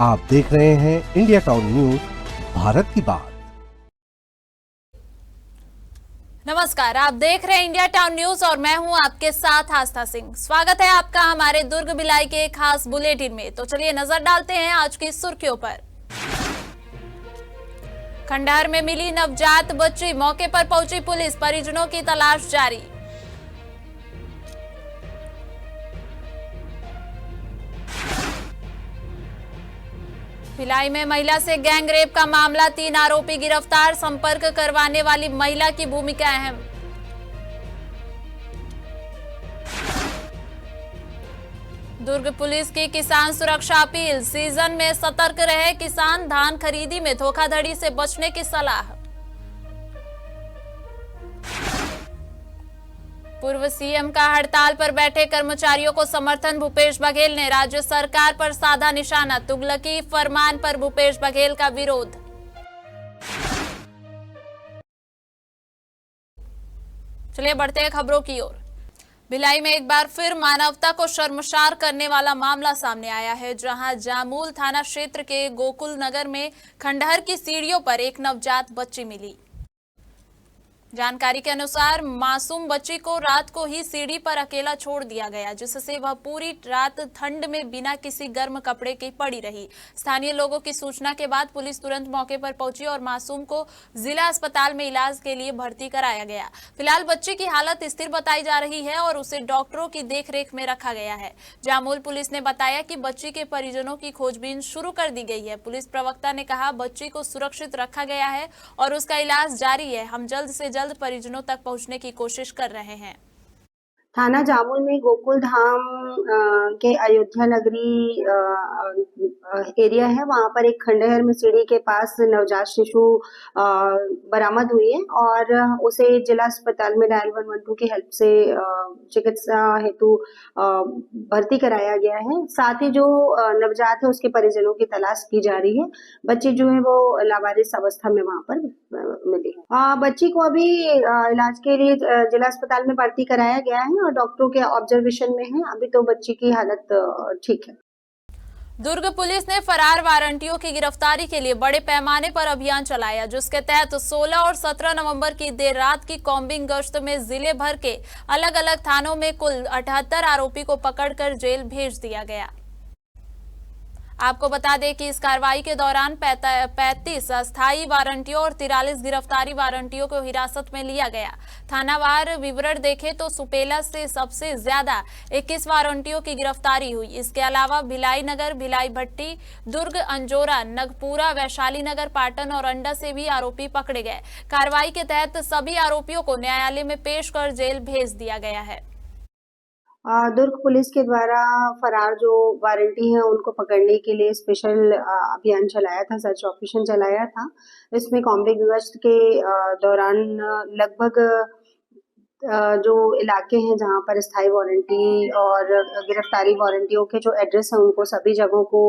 आप देख रहे हैं इंडिया टाउन न्यूज, भारत की बात। नमस्कार, आप देख रहे हैं इंडिया टाउन न्यूज और मैं हूं आपके साथ आस्था सिंह। स्वागत है आपका हमारे दुर्ग भिलाई के खास बुलेटिन में। तो चलिए नजर डालते हैं आज की सुर्खियों पर। खंडहर में मिली नवजात बच्ची, मौके पर पहुंची पुलिस, परिजनों की तलाश जारी। भिलाई में महिला से गैंग रेप का मामला, 3 आरोपी गिरफ्तार, संपर्क करवाने वाली महिला की भूमिका अहम। दुर्ग पुलिस की किसान सुरक्षा अपील, सीजन में सतर्क रहे किसान, धान खरीदी में धोखाधड़ी से बचने की सलाह। पूर्व सीएम का हड़ताल पर बैठे कर्मचारियों को समर्थन, भूपेश बघेल ने राज्य सरकार पर साधा निशाना, तुगलकी फरमान पर भूपेश बघेल का विरोध। चलिए बढ़ते हैं खबरों की ओर। भिलाई में एक बार फिर मानवता को शर्मसार करने वाला मामला सामने आया है, जहां जामूल थाना क्षेत्र के गोकुल नगर में खंडहर की सीढ़ियों पर एक नवजात बच्ची मिली। जानकारी के अनुसार मासूम बच्ची को रात को ही सीढ़ी पर अकेला छोड़ दिया गया, जिससे वह पूरी रात ठंड में बिना किसी गर्म कपड़े के पड़ी रही। स्थानीय लोगों की सूचना के बाद पुलिस तुरंत मौके पर पहुंची और मासूम को जिला अस्पताल में इलाज के लिए भर्ती कराया गया। फिलहाल बच्ची की हालत स्थिर बताई जा रही है और उसे डॉक्टरों की देखरेख में रखा गया है। जामूल पुलिस ने बताया कि बच्ची के परिजनों की खोजबीन शुरू कर दी गई है। पुलिस प्रवक्ता ने कहा, बच्ची को सुरक्षित रखा गया है और उसका इलाज जारी है। हम जल्द से जल्द परिजनों तक पहुंचने की कोशिश कर रहे हैं। थाना जामुल में गोकुल धाम के अयोध्या नगरी एरिया है, वहां पर एक खंडहर में सीढ़ी के पास नवजात शिशु बरामद हुई है और उसे जिला अस्पताल में डायल 112 की हेल्प से चिकित्सा हेतु भर्ती कराया गया है। साथ ही जो नवजात है उसके परिजनों की तलाश की जा रही है। बच्ची जो है वो लावारिस अवस्था में वहां पर मिली है। बच्ची को अभी इलाज के लिए जिला अस्पताल में भर्ती कराया गया है और डॉक्टरों के ऑब्जर्वेशन में है। अभी तो बच्ची की हालत ठीक है। दुर्ग पुलिस ने फरार वारंटियों की गिरफ्तारी के लिए बड़े पैमाने पर अभियान चलाया, जिसके तहत 16 और 17 नवंबर की देर रात की कॉम्बिंग गश्त में जिले भर के अलग अलग थानों में कुल 78 आरोपी को पकड़कर जेल भेज दिया गया। आपको बता दें कि इस कार्रवाई के दौरान 35 अस्थायी वारंटियों और 43 गिरफ्तारी वारंटियों को हिरासत में लिया गया। थानावार विवरण देखें तो सुपेला से सबसे ज्यादा 21 वारंटियों की गिरफ्तारी हुई। इसके अलावा भिलाई नगर, भिलाई भट्टी, दुर्ग, अंजोरा, नगपुरा, वैशाली नगर, पाटन और अंडा से भी आरोपी पकड़े गए। कार्रवाई के तहत सभी आरोपियों को न्यायालय में पेश कर जेल भेज दिया गया है। दुर्ग पुलिस के द्वारा फरार जो वारंटी हैं उनको पकड़ने के लिए स्पेशल अभियान चलाया था, सर्च ऑपरेशन चलाया था। इसमें कॉम्बिंग गश्त के दौरान लगभग जो इलाके हैं जहां पर स्थायी वारंटी और गिरफ्तारी वारंटियों के जो एड्रेस हैं उनको सभी जगहों को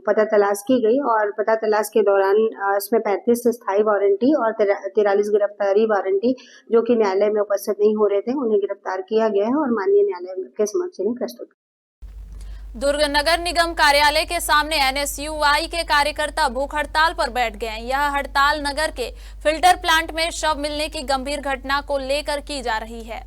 पता तलाश की गई और पता तलाश के दौरान इसमें 35 स्थायी वारंटी और 43 गिरफ्तारी वारंटी जो कि न्यायालय में उपस्थित नहीं हो रहे थे, उन्हें गिरफ्तार किया गया है और माननीय न्यायालय के समक्ष इन्हें प्रस्तुत। दुर्ग नगर निगम कार्यालय के सामने एनएसयूआई के कार्यकर्ता भूख हड़ताल पर बैठ गए। यह हड़ताल नगर के फिल्टर प्लांट में शव मिलने की गंभीर घटना को लेकर की जा रही है।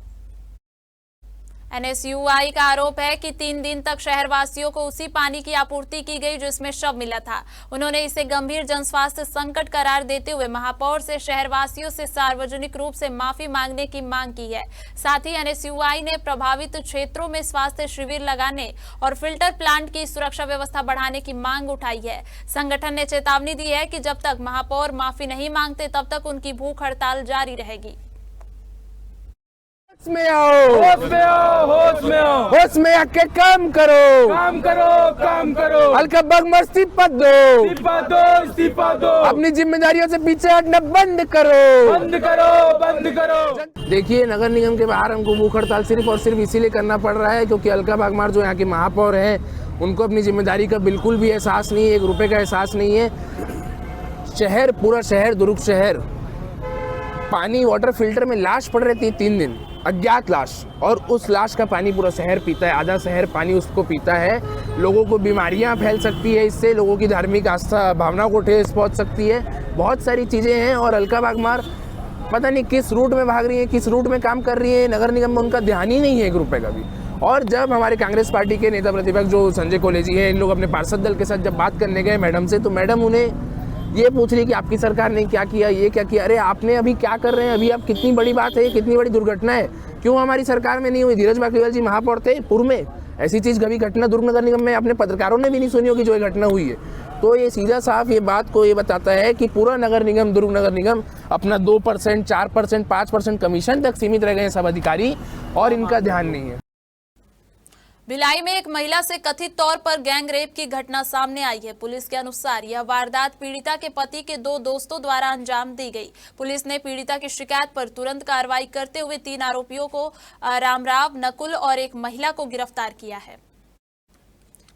एनएसयूआई का आरोप है कि 3 दिन तक शहरवासियों को उसी पानी की आपूर्ति की गई जिसमें शव मिला था। उन्होंने इसे गंभीर जनस्वास्थ्य संकट करार देते हुए महापौर से शहरवासियों से सार्वजनिक रूप से माफी मांगने की मांग की है। साथ ही एनएसयूआई ने प्रभावित क्षेत्रों में स्वास्थ्य शिविर लगाने और फिल्टर प्लांट की सुरक्षा व्यवस्था बढ़ाने की मांग उठाई है। संगठन ने चेतावनी दी है कि जब तक महापौर माफी नहीं मांगते तब तक उनकी भूख हड़ताल जारी रहेगी। होश में आओ, होश में आओ, होश में आओ, होश में आके काम करो, काम करो, काम करो। हल्का बदमस्ती पद दो, इस्तीफा दो, इस्तीफा दो। अपनी जिम्मेदारियों से पीछे हटना बंद करो, बंद करो, बंद करो। देखिए, नगर निगम के बाहर हमको भूख हड़ताल सिर्फ और सिर्फ इसीलिए करना पड़ रहा है क्योंकि अलका बागमार जो यहाँ के महापौर है उनको अपनी जिम्मेदारी का बिल्कुल भी एहसास नहीं है, 1 रुपए का एहसास नहीं है। शहर, पूरा शहर, दुर्ग शहर पानी वाटर फिल्टर में लाश पड़ रही थी 3 दिन, अज्ञात लाश, और उस लाश का पानी पूरा शहर पीता है, आधा शहर पानी उसको पीता है। लोगों को बीमारियां फैल सकती है, इससे लोगों की धार्मिक आस्था भावना को ठेस पहुंच सकती है। बहुत सारी चीज़ें हैं और अलका बागमार पता नहीं किस रूट में भाग रही है, किस रूट में काम कर रही है। नगर निगम में उनका ध्यान ही नहीं है 1 रुपये का भी। और जब हमारे कांग्रेस पार्टी के नेता प्रतिपक्ष जो संजय कॉलेजी हैं, इन लोग अपने पार्षद दल के साथ जब बात करने गए मैडम से, तो मैडम उन्हें ये पूछ रही कि आपकी सरकार ने क्या किया, ये क्या किया। अरे आपने अभी क्या कर रहे हैं, अभी आप कितनी बड़ी बात है, कितनी बड़ी दुर्घटना है, क्यों हमारी सरकार में नहीं हुई। धीरज बाकलीवाल जी महापौर थे पूर्व में, ऐसी चीज़ कभी घटना दुर्ग नगर निगम में अपने पत्रकारों ने भी नहीं सुनी होगी जो ये घटना हुई है। तो ये सीधा साफ ये बात को ये बताता है कि पूरा नगर निगम, दुर्ग नगर निगम अपना 2%, 4%, 5% कमीशन तक सीमित रह गए हैं सब अधिकारी, और इनका ध्यान नहीं है। भिलाई में एक महिला से कथित तौर पर गैंग रेप की घटना सामने आई है। पुलिस के अनुसार यह वारदात पीड़िता के पति के 2 दोस्तों द्वारा अंजाम दी गई। पुलिस ने पीड़िता की शिकायत पर तुरंत कार्रवाई करते हुए 3 आरोपियों को रामराव, नकुल और एक महिला को गिरफ्तार किया है।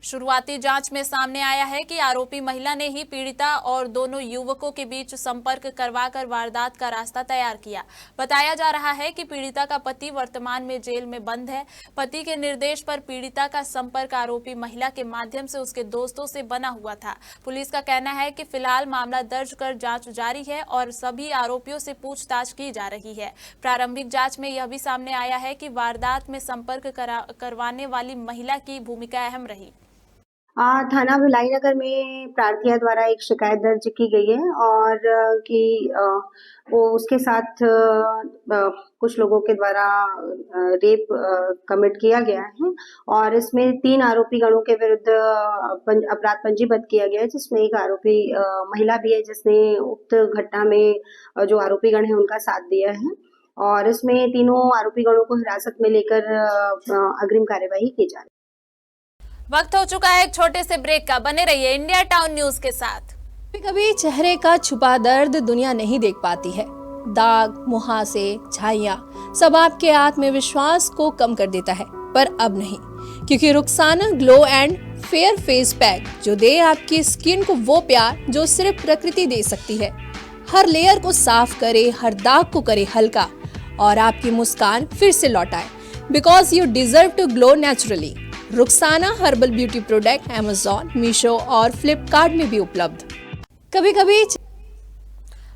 शुरुआती जांच में सामने आया है कि आरोपी महिला ने ही पीड़िता और दोनों युवकों के बीच संपर्क करवाकर वारदात का रास्ता तैयार किया। बताया जा रहा है कि पीड़िता का पति वर्तमान में जेल में बंद है। पति के निर्देश पर पीड़िता का संपर्क आरोपी महिला के माध्यम से उसके दोस्तों से बना हुआ था। पुलिस का कहना है कि फिलहाल मामला दर्ज कर जांच जारी है और सभी आरोपियों से पूछताछ की जा रही है। प्रारंभिक जांच में यह भी सामने आया है कि वारदात में संपर्क करवाने वाली महिला की भूमिका अहम रही। थाना भिलाई नगर में प्रार्थिया द्वारा एक शिकायत दर्ज की गई है और कि वो उसके साथ कुछ लोगों के द्वारा रेप कमिट किया गया है और इसमें 3 आरोपी गणों के विरुद्ध अपराध पंजीबद्ध किया गया है, जिसमें एक आरोपी महिला भी है जिसने उक्त घटना में जो आरोपी गण है उनका साथ दिया है और इसमें तीनों आरोपी गणों को हिरासत में लेकर अग्रिम कार्यवाही की जा रही है। वक्त हो चुका है एक छोटे से ब्रेक का। बने रहिए इंडिया टाउन न्यूज के साथ। कभी चेहरे का छुपा दर्द दुनिया नहीं देख पाती है। दाग, मुहासे, झाइयां सब आपके आत्मविश्वास को कम कर देता है, पर अब नहीं, क्योंकि Rukhsana glow and fair face pack जो दे आपकी स्किन को वो प्यार जो सिर्फ प्रकृति दे सकती है। हर लेयर को साफ करे, हर दाग को करे हल्का और आपकी मुस्कान फिर से लौटाए, because you deserve to glow naturally. Rukhsana herbal beauty product Amazon, Meesho और फ्लिपकार्ट में भी उपलब्ध। कभी कभी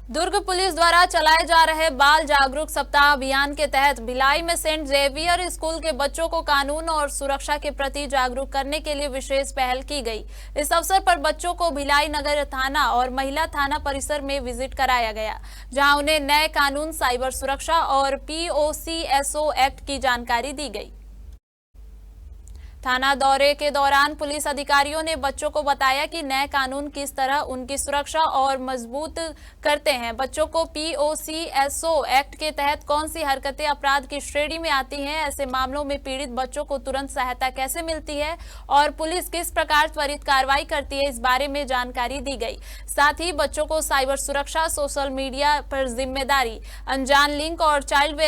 दुर्ग पुलिस द्वारा चलाए जा रहे बाल जागरूक सप्ताह अभियान के तहत भिलाई में सेंट जेवियर स्कूल के बच्चों को कानून और सुरक्षा के प्रति जागरूक करने के लिए विशेष पहल की गई। इस अवसर पर बच्चों को भिलाई नगर थाना और महिला थाना परिसर में विजिट कराया गया, जहां उन्हें नए कानून, साइबर सुरक्षा और POCSO एक्ट की जानकारी दी गई। थाना दौरे के दौरान पुलिस अधिकारियों ने बच्चों को बताया कि नए कानून किस तरह उनकी सुरक्षा और मजबूत करते हैं। बच्चों को POCSO एक्ट के तहत कौन सी हरकतें अपराध की श्रेणी में आती हैं, ऐसे मामलों में पीड़ित बच्चों को तुरंत सहायता कैसे मिलती है और पुलिस किस प्रकार त्वरित कार्रवाई करती है, इस बारे में जानकारी दी गई। साथ ही बच्चों को साइबर सुरक्षा, सोशल मीडिया पर जिम्मेदारी, अनजान लिंक और चाइल्ड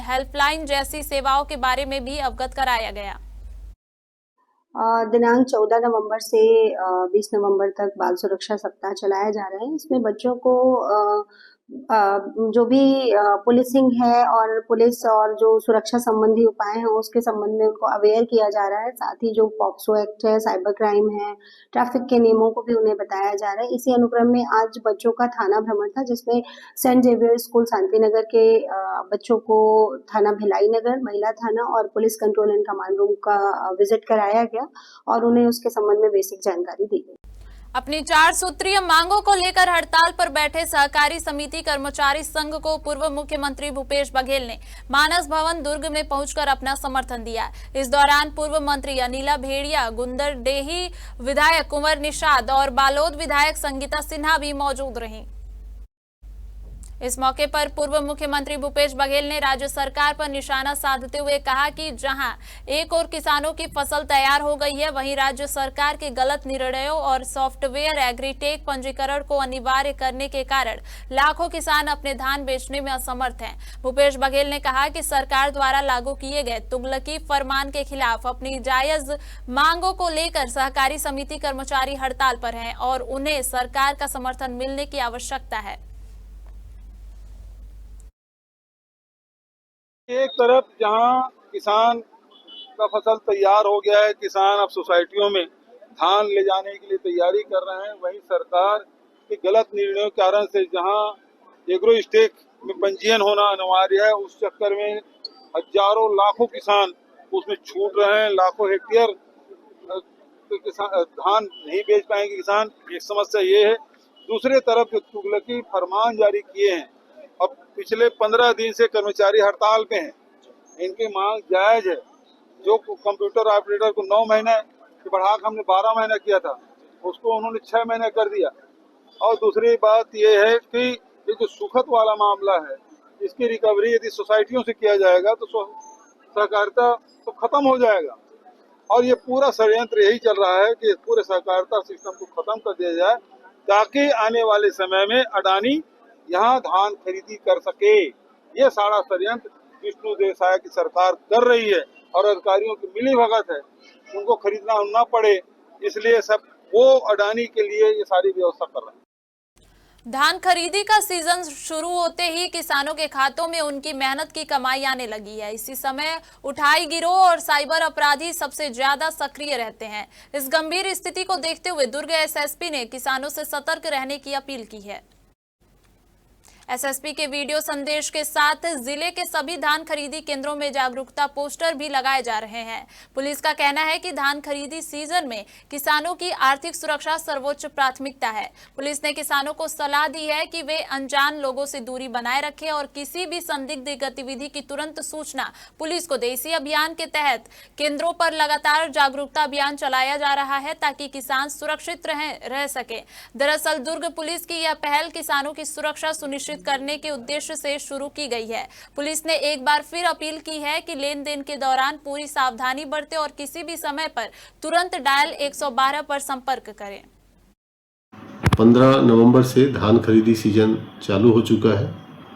हेल्पलाइन जैसी सेवाओं के बारे में भी अवगत कराया गया। दिनांक 14 नवंबर से 20 नवंबर तक बाल सुरक्षा सप्ताह चलाया जा रहा है। इसमें बच्चों को जो भी पुलिसिंग है और पुलिस और जो सुरक्षा संबंधी उपाय हैं उसके संबंध में उनको अवेयर किया जा रहा है। साथ ही जो पॉक्सो एक्ट है, साइबर क्राइम है, ट्रैफिक के नियमों को भी उन्हें बताया जा रहा है। इसी अनुक्रम में आज बच्चों का थाना भ्रमण था, जिसमें सेंट जेवियर स्कूल शांतिनगर के बच्चों को थाना भिलाई नगर, महिला थाना और police control and command room का विजिट कराया गया और उन्हें उसके संबंध में बेसिक जानकारी दी गई। अपनी 4 सूत्रीय मांगों को लेकर हड़ताल पर बैठे सहकारी समिति कर्मचारी संघ को पूर्व मुख्यमंत्री भूपेश बघेल ने मानस भवन दुर्ग में पहुंचकर अपना समर्थन दिया। इस दौरान पूर्व मंत्री अनिला भेड़िया, गुंदरडेही विधायक कुंवर निषाद और बालोद विधायक संगीता सिन्हा भी मौजूद रहीं। इस मौके पर पूर्व मुख्यमंत्री भूपेश बघेल ने राज्य सरकार पर निशाना साधते हुए कहा कि जहां एक ओर किसानों की फसल तैयार हो गई है, वहीं राज्य सरकार के गलत निर्णयों और सॉफ्टवेयर एग्रीटेक पंजीकरण को अनिवार्य करने के कारण लाखों किसान अपने धान बेचने में असमर्थ हैं। भूपेश बघेल ने कहा कि सरकार द्वारा लागू किए गए तुगलकी फरमान के खिलाफ अपनी जायज मांगों को लेकर सहकारी समिति कर्मचारी हड़ताल पर हैं और उन्हें सरकार का समर्थन मिलने की आवश्यकता है। एक तरफ जहां किसान आपका फसल तैयार हो गया है, किसान अब सोसाइटियों में धान ले जाने के लिए तैयारी कर रहे हैं। वहीं सरकार के गलत निर्णयों के कारण से जहां एग्रो स्टेक में पंजीयन होना अनिवार्य है, उस चक्कर में हजारों लाखों किसान उसमें छूट रहे हैं। लाखों हेक्टेयर धान नहीं बेच पाएंगे किसान, एक समस्या ये है। दूसरे तरफ जो तुगलकी फरमान जारी किए हैं, अब पिछले 15 दिन से कर्मचारी हड़ताल पे हैं, इनकी मांग जायज है। जो कंप्यूटर ऑपरेटर को 9 महीने बढ़ाकर हमने 12 महीना किया था, उसको उन्होंने 6 महीने कर दिया। और दूसरी बात यह है कि ये जो सुखद वाला मामला है, इसकी रिकवरी यदि सोसाइटियों से किया जाएगा तो सहकारिता तो खत्म हो जाएगा। और ये पूरा षड्यंत्र यही चल रहा है कि पूरे सहकारिता सिस्टम को खत्म कर दिया जाए, ताकि आने वाले समय में अडानी यहाँ धान खरीदी कर सके। ये सारा षड्यंत्र विष्णु देसाई की सरकार कर रही है और अधिकारियों की मिलीभगत है, उनको खरीदना न पड़े, इसलिए सब वो अडानी के लिए ये सारी व्यवस्था कर रहे हैं। धान खरीदी का सीजन शुरू होते ही किसानों के खातों में उनकी मेहनत की कमाई आने लगी है। इसी समय उठाई गिरोह और साइबर अपराधी सबसे ज्यादा सक्रिय रहते हैं। इस गंभीर स्थिति को देखते हुए दुर्ग एसएसपी ने किसानों से सतर्क रहने की अपील की है। एसएसपी के वीडियो संदेश के साथ जिले के सभी धान खरीदी केंद्रों में जागरूकता पोस्टर भी लगाए जा रहे हैं। पुलिस का कहना है कि धान खरीदी सीजन में किसानों की आर्थिक सुरक्षा सर्वोच्च प्राथमिकता है। पुलिस ने किसानों को सलाह दी है कि वे अनजान लोगों से दूरी बनाए रखें और किसी भी संदिग्ध गतिविधि की तुरंत सूचना पुलिस को दे। इसी अभियान के तहत केंद्रों पर लगातार जागरूकता अभियान चलाया जा रहा है ताकि किसान सुरक्षित रह सके। दरअसल दुर्ग पुलिस की यह पहल किसानों की सुरक्षा सुनिश्चित करने के उद्देश्य से शुरू की गई है। पुलिस ने एक बार फिर अपील की है कि लेन देन के दौरान पूरी सावधानी बरतें और किसी भी समय पर तुरंत डायल 112 पर संपर्क करें। 15 नवंबर से धान खरीदी सीजन चालू हो चुका है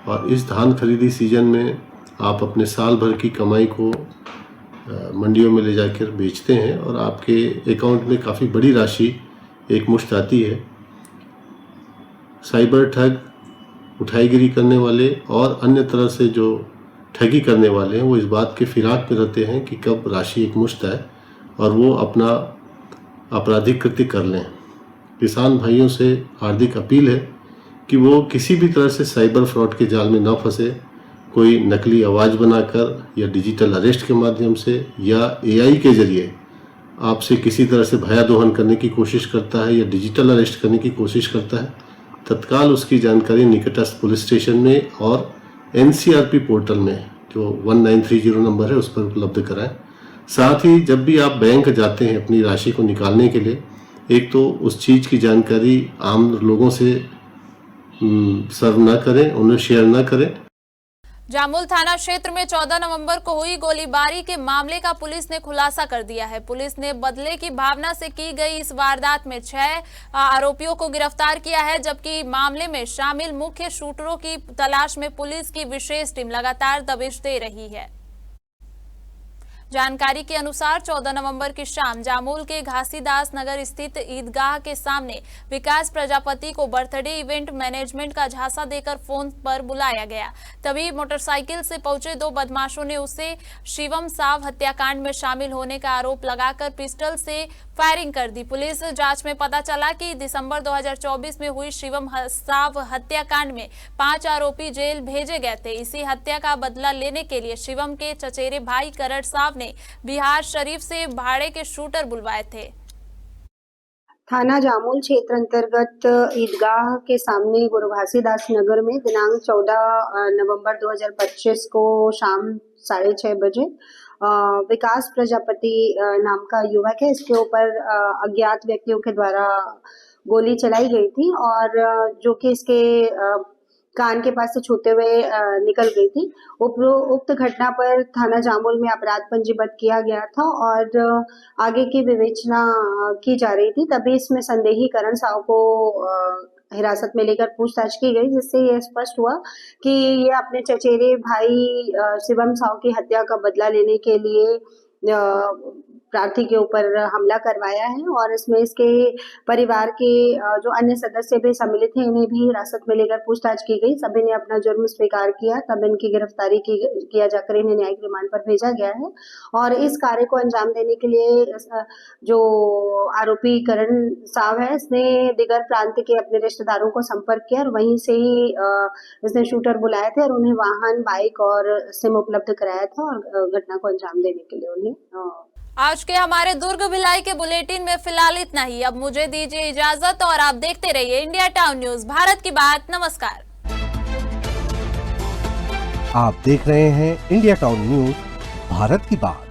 और इस धान खरीदी सीजन में आप अपने साल भर की कमाई को मंडियों में ले जाकर बेचते हैं और आपके अकाउंट में काफ़ी बड़ी राशि एक मुश्त आती है। साइबर ठग, उठाईगिरी करने वाले और अन्य तरह से जो ठगी करने वाले हैं, वो इस बात के फिराक में रहते हैं कि कब राशि एक मुश्त आए और वो अपना आपराधिक कृत्य कर लें। किसान भाइयों से हार्दिक अपील है कि वो किसी भी तरह से साइबर फ्रॉड के जाल में न फंसे। कोई नकली आवाज़ बनाकर या डिजिटल अरेस्ट के माध्यम से या एआई के जरिए आपसे किसी तरह से भयादोहन करने की कोशिश करता है या डिजिटल अरेस्ट करने की कोशिश करता है, तत्काल उसकी जानकारी निकटस्थ पुलिस स्टेशन में और एनसीआरपी पोर्टल में जो 1930 नंबर है उस पर उपलब्ध कराएं। साथ ही जब भी आप बैंक जाते हैं अपनी राशि को निकालने के लिए, एक तो उस चीज़ की जानकारी आम लोगों से सर्व ना करें, उन्हें शेयर ना करें। जामुल थाना क्षेत्र में 14 नवंबर को हुई गोलीबारी के मामले का पुलिस ने खुलासा कर दिया है। पुलिस ने बदले की भावना से की गई इस वारदात में 6 आरोपियों को गिरफ्तार किया है, जबकि मामले में शामिल मुख्य शूटरों की तलाश में पुलिस की विशेष टीम लगातार दबिश दे रही है। जानकारी के अनुसार 14 नवंबर की शाम जामुल के घासीदास नगर स्थित ईदगाह के सामने विकास प्रजापति को बर्थडे इवेंट मैनेजमेंट का झांसा देकर फोन पर बुलाया गया। तभी मोटरसाइकिल से पहुंचे 2 बदमाशों ने उसे शिवम साव हत्याकांड में शामिल होने का आरोप लगाकर पिस्टल से फायरिंग कर दी। पुलिस जांच में पता चला कि दिसंबर 2024 में हुई शिवम साव हत्याकांड में 5 आरोपी जेल भेजे गए थे। इसी हत्या का बदला लेने के लिए शिवम के चचेरे भाई करण साव ने बिहार शरीफ से भाड़े के शूटर बुलवाए थे। थाना जामुल क्षेत्र अंतर्गत ईदगाह के सामने गुरु घासीदास नगर में दिनांक 14 नवंबर 2025 को शाम 6:30 बजे विकास प्रजापति नाम का युवक है, इसके ऊपर अज्ञात व्यक्तियों के द्वारा गोली चलाई गई थी और जो कि इसके कान के पास से छूते हुए निकल गई थी। उक्त घटना पर थाना जामुल में अपराध पंजीबद्ध किया गया था और आगे की विवेचना की जा रही थी। तभी इसमें संदेही करण साव को हिरासत में लेकर पूछताछ की गई, जिससे यह स्पष्ट हुआ कि ये अपने चचेरे भाई शिवम साव की हत्या का बदला लेने के लिए प्रार्थी के ऊपर हमला करवाया है और इसमें इसके परिवार के जो अन्य सदस्य भी सम्मिलित हैं इन्हें भी हिरासत में लेकर पूछताछ की गई। सभी ने अपना जुर्म स्वीकार किया, तब इनकी गिरफ्तारी किया जाकर इन्हें न्यायिक रिमांड पर भेजा गया है। और इस कार्य को अंजाम देने के लिए जो आरोपी करण साव है इसने दिगर प्रांत के अपने रिश्तेदारों को संपर्क किया और वहीं से ही इसने शूटर बुलाए थे और उन्हें वाहन, बाइक और सिम उपलब्ध कराया था और घटना को अंजाम देने के लिए उन्हें आज के हमारे दुर्ग भिलाई के बुलेटिन में फिलहाल इतना ही। अब मुझे दीजिए इजाजत और आप देखते रहिए इंडिया टाउन न्यूज, भारत की बात। नमस्कार। आप देख रहे हैं इंडिया टाउन न्यूज, भारत की बात।